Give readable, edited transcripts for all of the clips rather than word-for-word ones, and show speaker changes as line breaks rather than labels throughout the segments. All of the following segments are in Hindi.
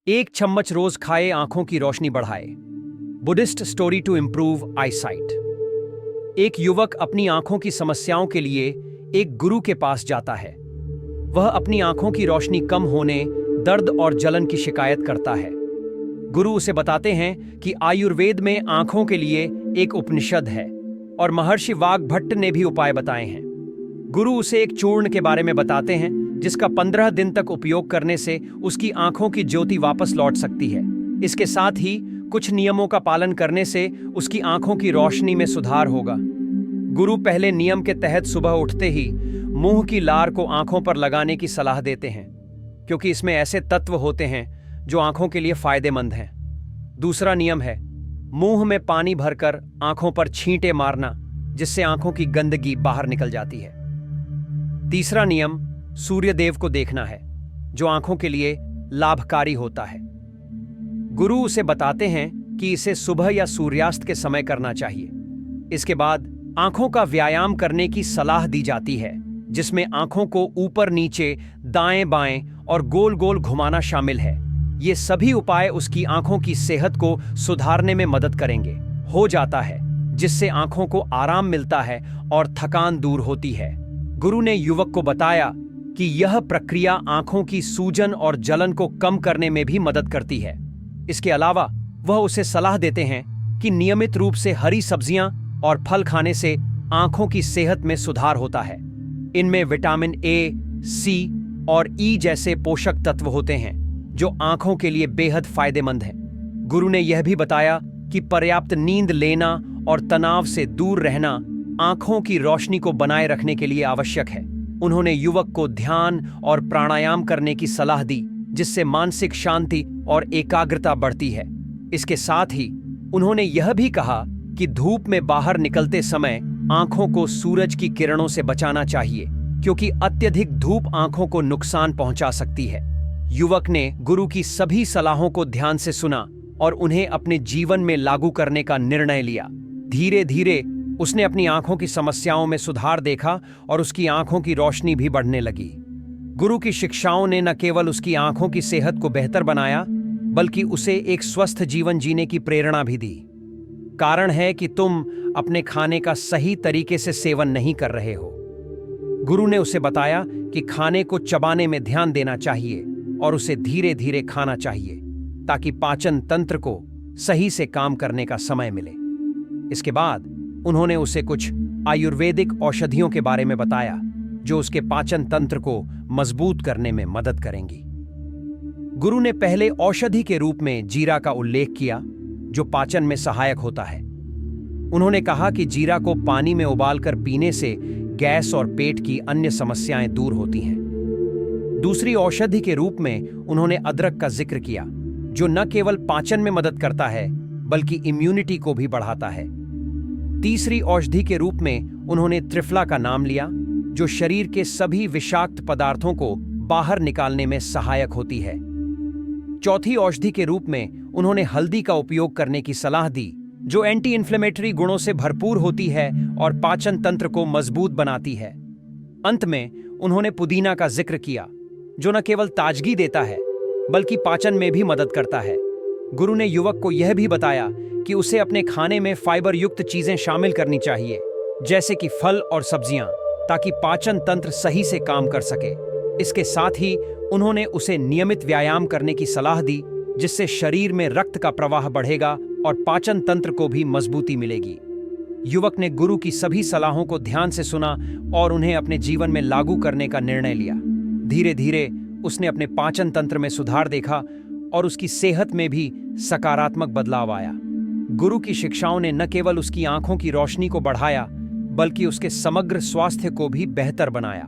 एक चम्मच रोज खाए, आंखों की रोशनी बढ़ाए। Buddhist story to improve eyesight. एक युवक अपनी आंखों की समस्याओं के लिए एक गुरु के पास जाता है। वह अपनी आंखों की रोशनी कम होने, दर्द और जलन की शिकायत करता है। गुरु उसे बताते हैं कि आयुर्वेद में आंखों के लिए एक उपनिषद है और महर्षि वाग्भट्ट ने भी उपाय बताए हैं। गुरु उसे एक चूर्ण के बारे में बताते हैं जिसका 15 दिन तक उपयोग करने से उसकी आंखों की ज्योति वापस लौट सकती है। इसके साथ ही कुछ नियमों का पालन करने से उसकी आंखों की रोशनी में सुधार होगा। गुरु पहले नियम के तहत सुबह उठते ही मुंह की लार को आंखों पर लगाने की सलाह देते हैं, क्योंकि इसमें ऐसे तत्व होते हैं जो आंखों के लिए फायदेमंद हैं। दूसरा नियम है मुंह में पानी भरकर आंखों पर छींटे मारना, जिससे आंखों की गंदगी बाहर निकल जाती है। तीसरा नियम सूर्यदेव को देखना है, जो आंखों के लिए लाभकारी होता है। गुरु उसे बताते हैं कि इसे सुबह या सूर्यास्त के समय करना चाहिए। इसके बाद आंखों का व्यायाम करने की सलाह दी जाती है, जिसमें आंखों को ऊपर नीचे, दाएं बाएं और गोल गोल घुमाना शामिल है। ये सभी उपाय उसकी आंखों की सेहत को सुधारने में मदद करेंगे। हो जाता है, जिससे आंखों को आराम मिलता है और थकान दूर होती है। गुरु ने युवक को बताया कि यह प्रक्रिया आंखों की सूजन और जलन को कम करने में भी मदद करती है। इसके अलावा वह उसे सलाह देते हैं कि नियमित रूप से हरी सब्जियां और फल खाने से आंखों की सेहत में सुधार होता है। इनमें विटामिन ए, सी और ई जैसे पोषक तत्व होते हैं, जो आंखों के लिए बेहद फायदेमंद हैं। गुरु ने यह भी बताया कि पर्याप्त नींद लेना और तनाव से दूर रहना आंखों की रोशनी को बनाए रखने के लिए आवश्यक है। उन्होंने युवक को ध्यान और प्राणायाम करने की सलाह दी, जिससे मानसिक शांति और एकाग्रता बढ़ती है। इसके साथ ही उन्होंने यह भी कहा कि धूप में बाहर निकलते समय आंखों को सूरज की किरणों से बचाना चाहिए, क्योंकि अत्यधिक धूप आंखों को नुकसान पहुंचा सकती है। युवक ने गुरु की सभी सलाहों को ध्यान से सुना और उन्हें अपने जीवन में लागू करने का निर्णय लिया। धीरे धीरे उसने अपनी आंखों की समस्याओं में सुधार देखा और उसकी आंखों की रोशनी भी बढ़ने लगी। गुरु की शिक्षाओं ने न केवल उसकी आंखों की सेहत को बेहतर बनाया, बल्कि उसे एक स्वस्थ जीवन जीने की प्रेरणा भी दी। कारण है कि तुम अपने खाने का सही तरीके से सेवन नहीं कर रहे हो। गुरु ने उसे बताया कि खाने को चबाने में ध्यान देना चाहिए और उसे धीरे धीरे खाना चाहिए, ताकि पाचन तंत्र को सही से काम करने का समय मिले। इसके बाद उन्होंने उसे कुछ आयुर्वेदिक औषधियों के बारे में बताया, जो उसके पाचन तंत्र को मजबूत करने में मदद करेंगी। गुरु ने पहले औषधि के रूप में जीरा का उल्लेख किया, जो पाचन में सहायक होता है। उन्होंने कहा कि जीरा को पानी में उबालकर पीने से गैस और पेट की अन्य समस्याएं दूर होती हैं। दूसरी औषधि के रूप में उन्होंने अदरक का जिक्र किया, जो न केवल पाचन में मदद करता है, बल्कि इम्यूनिटी को भी बढ़ाता है। तीसरी औषधि के रूप में उन्होंने त्रिफला का नाम लिया, जो शरीर के सभी विषाक्त पदार्थों को बाहर निकालने में सहायक होती है। चौथी औषधि के रूप में उन्होंने हल्दी का उपयोग करने की सलाह दी, जो एंटी इन्फ्लेमेटरी गुणों से भरपूर होती है और पाचन तंत्र को मजबूत बनाती है। अंत में उन्होंने पुदीना का जिक्र किया, जो न केवल ताजगी देता है, बल्कि पाचन में भी मदद करता है। गुरु ने युवक को यह भी बताया कि उसे अपने खाने में फाइबर युक्त चीजें शामिल करनी चाहिए, जैसे कि फल और सब्जियां, ताकि पाचन तंत्र सही से काम कर सके। इसके साथ ही उन्होंने उसे नियमित व्यायाम करने की सलाह दी, जिससे शरीर में रक्त का प्रवाह बढ़ेगा और पाचन तंत्र को भी मजबूती मिलेगी। युवक ने गुरु की सभी सलाहों को ध्यान से सुना और उन्हें अपने जीवन में लागू करने का निर्णय लिया। धीरे धीरे उसने अपने पाचन तंत्र में सुधार देखा और उसकी सेहत में भी सकारात्मक बदलाव आया। गुरु की शिक्षाओं ने न केवल उसकी आंखों की रोशनी को बढ़ाया, बल्कि उसके समग्र स्वास्थ्य को भी बेहतर बनाया।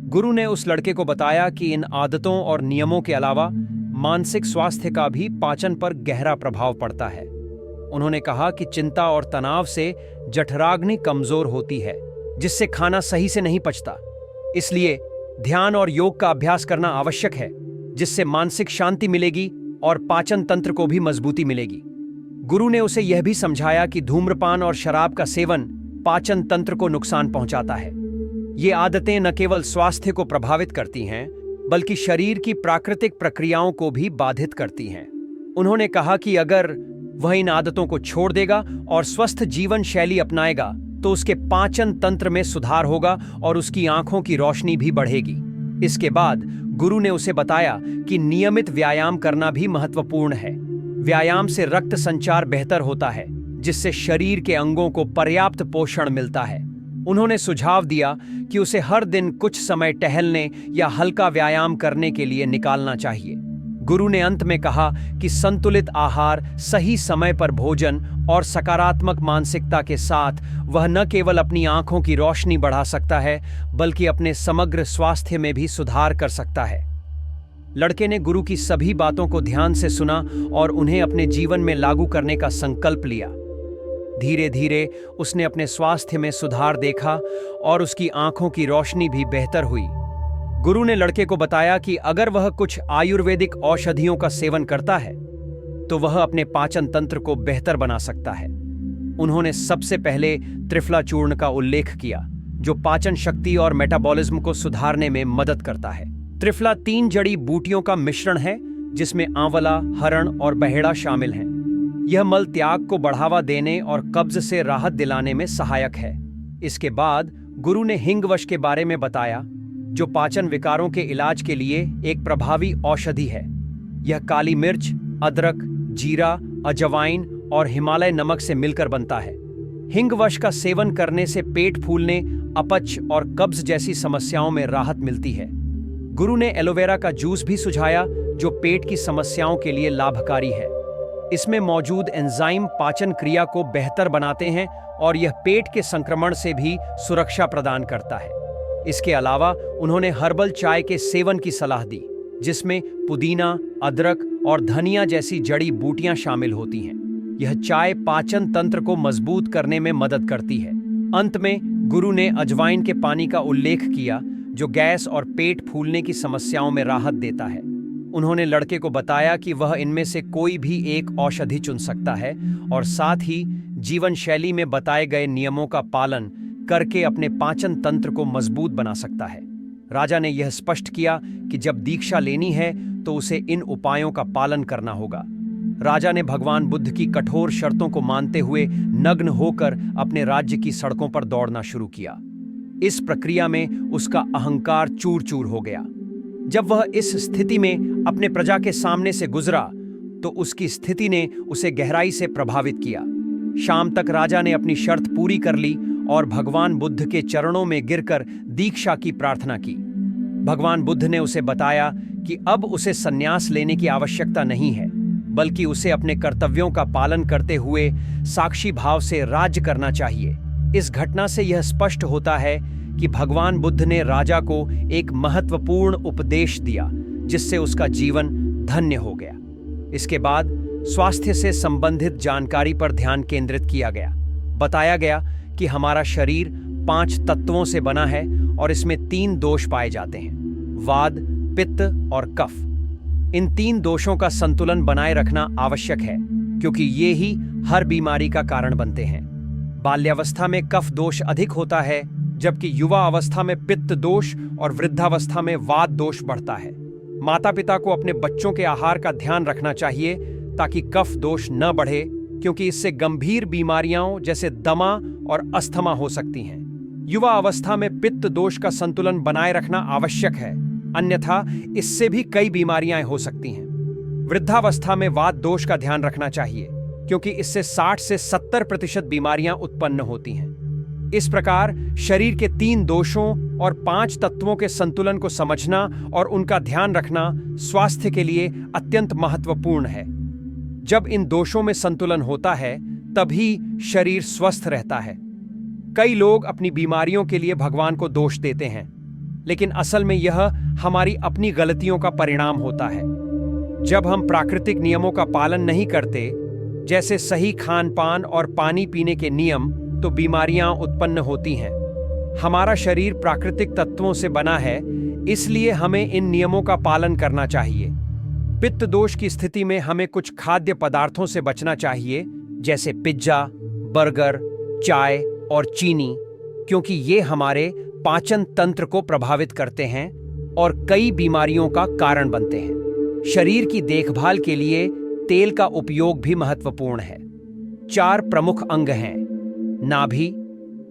गुरु ने उस लड़के को बताया कि इन आदतों और नियमों के अलावा मानसिक स्वास्थ्य का भी पाचन पर गहरा प्रभाव पड़ता है। उन्होंने कहा कि चिंता और तनाव से जठराग्नि कमजोर होती है, जिससे खाना सही से नहीं पचता। इसलिए ध्यान और योग का अभ्यास करना आवश्यक है, जिससे मानसिक शांति मिलेगी और पाचन तंत्र को भी मजबूती मिलेगी। गुरु ने उसे यह भी समझाया कि धूम्रपान और शराब का सेवन पाचन तंत्र को नुकसान पहुंचाता है। ये आदतें न केवल स्वास्थ्य को प्रभावित करती हैं, बल्कि शरीर की प्राकृतिक प्रक्रियाओं को भी बाधित करती हैं। उन्होंने कहा कि अगर वह इन आदतों को छोड़ देगा और स्वस्थ जीवन शैली अपनाएगा तो उसके पाचन तंत्र में सुधार होगा और उसकी आंखों की रोशनी भी बढ़ेगी। इसके बाद गुरु ने उसे बताया कि नियमित व्यायाम करना भी महत्वपूर्ण है। व्यायाम से रक्त संचार बेहतर होता है, जिससे शरीर के अंगों को पर्याप्त पोषण मिलता है। उन्होंने सुझाव दिया कि उसे हर दिन कुछ समय टहलने या हल्का व्यायाम करने के लिए निकालना चाहिए। गुरु ने अंत में कहा कि संतुलित आहार, सही समय पर भोजन और सकारात्मक मानसिकता के साथ वह न केवल अपनी आंखों की रोशनी बढ़ा सकता है, बल्कि अपने समग्र स्वास्थ्य में भी सुधार कर सकता है। लड़के ने गुरु की सभी बातों को ध्यान से सुना और उन्हें अपने जीवन में लागू करने का संकल्प लिया। धीरे धीरे उसने अपने स्वास्थ्य में सुधार देखा और उसकी आंखों की रोशनी भी बेहतर हुई। गुरु ने लड़के को बताया कि अगर वह कुछ आयुर्वेदिक औषधियों का सेवन करता है तो वह अपने पाचन तंत्र को बेहतर बना सकता है। उन्होंने सबसे पहले त्रिफला चूर्ण का उल्लेख किया, जो पाचन शक्ति और मेटाबॉलिज्म को सुधारने में मदद करता है। त्रिफला 3 जड़ी बूटियों का मिश्रण है, जिसमें आंवला, हरण और बहेड़ा शामिल हैं। यह मल त्याग को बढ़ावा देने और कब्ज से राहत दिलाने में सहायक है। इसके बाद गुरु ने हिंगवश के बारे में बताया, जो पाचन विकारों के इलाज के लिए एक प्रभावी औषधि है। यह काली मिर्च, अदरक, जीरा, अजवाइन और हिमालय नमक से मिलकर बनता है। हिंगवश का सेवन करने से पेट फूलने, अपच और कब्ज जैसी समस्याओं में राहत मिलती है। गुरु ने एलोवेरा का जूस भी सुझाया, जो पेट की समस्याओं के लिए लाभकारी है। इसमें मौजूद एंजाइम पाचन क्रिया को बेहतर बनाते हैं और यह पेट के संक्रमण से भी सुरक्षा प्रदान करता है। इसके अलावा उन्होंने हर्बल चाय के सेवन की सलाह दी, जिसमें पुदीना, अदरक और धनिया जैसी जड़ी बूटियां शामिल होती हैं। यह चाय पाचन तंत्र को मजबूत करने में मदद करती है। अंत में गुरु ने अजवाइन के पानी का उल्लेख किया, जो गैस और पेट फूलने की समस्याओं में राहत देता है। उन्होंने लड़के को बताया कि वह इनमें से कोई भी एक औषधि चुन सकता है और साथ ही जीवन शैली में बताए गए नियमों का पालन करके अपने पाचन तंत्र को मजबूत बना सकता है। राजा ने यह स्पष्ट किया कि जब दीक्षा लेनी है तो उसे इन उपायों का पालन करना होगा। राजा ने भगवान बुद्ध की कठोर शर्तों को मानते हुए नग्न होकर अपने राज्य की सड़कों पर दौड़ना शुरू किया। इस प्रक्रिया में उसका अहंकार चूर चूर हो गया। जब वह इस स्थिति में अपने प्रजा के सामने से गुजरा तो उसकी स्थिति ने उसे गहराई से प्रभावित किया। शाम तक राजा ने अपनी शर्त पूरी कर ली और भगवान बुद्ध के चरणों में गिरकर दीक्षा की प्रार्थना की। भगवान बुद्ध ने उसे बताया कि अब उसे संन्यास लेने की आवश्यकता नहीं है, बल्कि उसे अपने कर्तव्यों का पालन करते हुए साक्षी भाव से राज्य करना चाहिए। इस घटना से यह स्पष्ट होता है कि भगवान बुद्ध ने राजा को एक महत्वपूर्ण उपदेश दिया, जिससे उसका जीवन धन्य हो गया। इसके बाद स्वास्थ्य से संबंधित जानकारी पर ध्यान केंद्रित किया गया। बताया गया कि हमारा शरीर 5 तत्वों से बना है और इसमें 3 दोष पाए जाते हैं: वाद, पित्त और कफ। इन 3 दोषों का संतुलन बनाए रखना आवश्यक है, क्योंकि ये ही हर बीमारी का कारण बनते हैं। बाल्यावस्था में कफ दोष अधिक होता है, जबकि युवा अवस्था में पित्त दोष और वृद्धावस्था में वात दोष बढ़ता है। माता पिता को अपने बच्चों के आहार का ध्यान रखना चाहिए ताकि कफ दोष न बढ़े, क्योंकि इससे गंभीर बीमारियां जैसे दमा और अस्थमा हो सकती हैं। युवा अवस्था में पित्त दोष का संतुलन बनाए रखना आवश्यक है, अन्यथा इससे भी कई बीमारियां हो सकती हैं। वृद्धावस्था में वात दोष का ध्यान रखना चाहिए, क्योंकि इससे 60 से 70% बीमारियां उत्पन्न होती हैं। इस प्रकार शरीर के 3 दोषों और 5 तत्वों के संतुलन को समझना और उनका ध्यान रखना स्वास्थ्य के लिए अत्यंत महत्वपूर्ण है। जब इन दोषों में संतुलन होता है, तभी शरीर स्वस्थ रहता है। कई लोग अपनी बीमारियों के लिए भगवान को दोष देते हैं, लेकिन असल में यह हमारी अपनी गलतियों का परिणाम होता है। जब हम प्राकृतिक नियमों का पालन नहीं करते, जैसे सही खान पान और पानी पीने के नियम, तो बीमारियां उत्पन्न होती हैं। हमारा शरीर प्राकृतिक तत्वों से बना है, इसलिए हमें इन नियमों का पालन करना चाहिए। पित्त दोष की स्थिति में हमें कुछ खाद्य पदार्थों से बचना चाहिए, जैसे पिज्जा, बर्गर, चाय और चीनी, क्योंकि ये हमारे पाचन तंत्र को प्रभावित करते हैं और कई बीमारियों का कारण बनते हैं। शरीर की देखभाल के लिए तेल का उपयोग भी महत्वपूर्ण है। 4 प्रमुख अंग हैं: नाभि,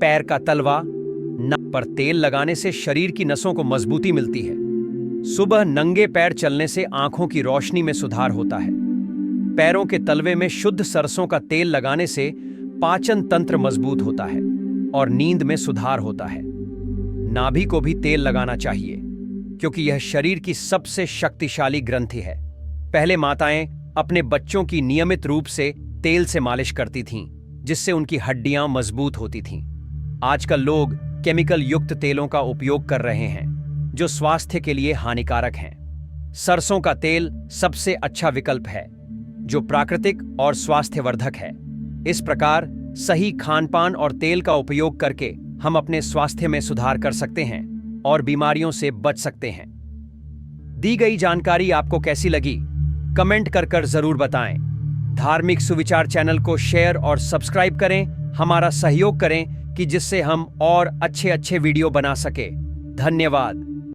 पैर का तलवा। नाक पर तेल लगाने से शरीर की नसों को मजबूती मिलती है। सुबह नंगे पैर चलने से आंखों की रोशनी में सुधार होता है। पैरों के तलवे में शुद्ध सरसों का तेल लगाने से पाचन तंत्र मजबूत होता है और नींद में सुधार होता है। नाभि को भी तेल लगाना चाहिए क्योंकि यह शरीर की सबसे शक्तिशाली ग्रंथि है। पहले माताएं अपने बच्चों की नियमित रूप से तेल से मालिश करती थीं, जिससे उनकी हड्डियां मजबूत होती थीं। आजकल लोग केमिकल युक्त तेलों का उपयोग कर रहे हैं, जो स्वास्थ्य के लिए हानिकारक हैं। सरसों का तेल सबसे अच्छा विकल्प है, जो प्राकृतिक और स्वास्थ्यवर्धक है। इस प्रकार सही खानपान और तेल का उपयोग करके हम अपने स्वास्थ्य में सुधार कर सकते हैं और बीमारियों से बच सकते हैं। दी गई जानकारी आपको कैसी लगी? कमेंट कर जरूर बताएं। धार्मिक सुविचार चैनल को शेयर और सब्सक्राइब करें, हमारा सहयोग करें कि जिससे हम और अच्छे वीडियो बना सके। धन्यवाद।